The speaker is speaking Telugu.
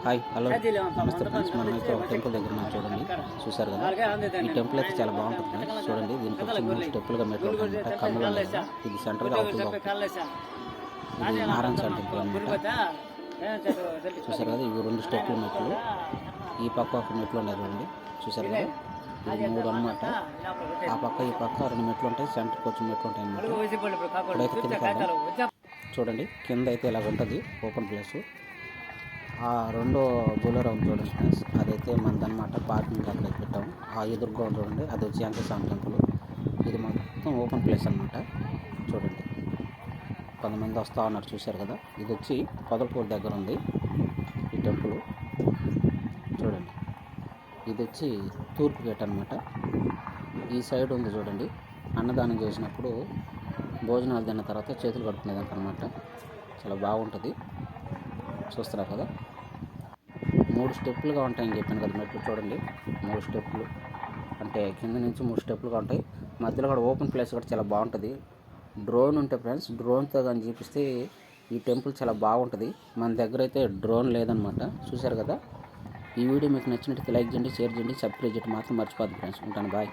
హాయ్ హలో నమస్తే ఫ్రెండ్స్, మనమైతే ఒక టెంపుల్ దగ్గర ఉన్నాం. చూడండి, చూసారు కదా. ఈ టెంపుల్ అయితే చాలా బాగుంటుంది ఫ్రెండ్స్. చూడండి, దీనికి వచ్చి 3 స్టెప్పులుగా మెట్లు ఉంటాయన్నమాట. కమ్ములు ఉన్నాయి కదా, ఇది సెంటర్గా అవుతుంది. ఇది నారాయణ టెంపుల్ అనమాట. చూసారు కదా, ఇవి 2 స్టెప్పులు మెట్లు. ఈ పక్క ఒక మెట్లు ఉన్నాయి చూడండి, చూసారు కదా. ఇది 3 అనమాట. ఆ పక్క ఈ పక్క 2 మెట్లు ఉంటాయి, సెంటర్కి వచ్చి మెట్లు ఉంటాయి అన్నమాట. ఇప్పుడైతే కిందకి వెళ్దాం. చూడండి, కింద అయితే ఇలాగ ఉంటుంది, ఓపెన్ ప్లేస్. ఆ రెండో బోలర్ ఉంది చూడండి ఫ్రెండ్స్, అదైతే మనదన్నమాట. పార్కింగ్ అక్కడ పెట్టాము. ఆ ఎదురుగా చూడండి, అది వచ్చి వెంకటేశ్వర టెంపుల్. ఇది మొత్తం ఓపెన్ ప్లేస్ అనమాట. చూడండి, కొంతమంది వస్తూ ఉన్నారు, చూశారు కదా. ఇది వచ్చి పొదలపూర్ దగ్గర ఉంది ఈ టెంపుల్. చూడండి, ఇది వచ్చి తూర్పు గేట్ అనమాట. ఈ సైడ్ ఉంది చూడండి, అన్నదానం చేసినప్పుడు భోజనాలు తిన్న తర్వాత చేతులు కడుక్కునేదానికి అనమాట. చాలా బాగుంటుంది, చూస్తున్నారు కదా. 3 స్టెప్పులుగా ఉంటాయని చెప్పాను కదా మెట్లు. చూడండి, 3 స్టెప్పులు అంటే కింద నుంచి 3 స్టెప్పులుగా ఉంటాయి. మధ్యలో కూడా ఓపెన్ ప్లేస్ కూడా చాలా బాగుంటుంది. డ్రోన్ ఉంటే ఫ్రెండ్స్, డ్రోన్తో కానీ చూపిస్తే ఈ టెంపుల్ చాలా బాగుంటుంది. మన దగ్గర అయితే డ్రోన్ లేదనమాట. చూశారు కదా. ఈ వీడియో మీకు నచ్చినట్లయితే లైక్ చేయండి, షేర్ చేయండి, సబ్స్క్రైబ్ చేయడం మాత్రం మర్చిపోద్దు ఫ్రెండ్స్. ఉంటాను, బాయ్.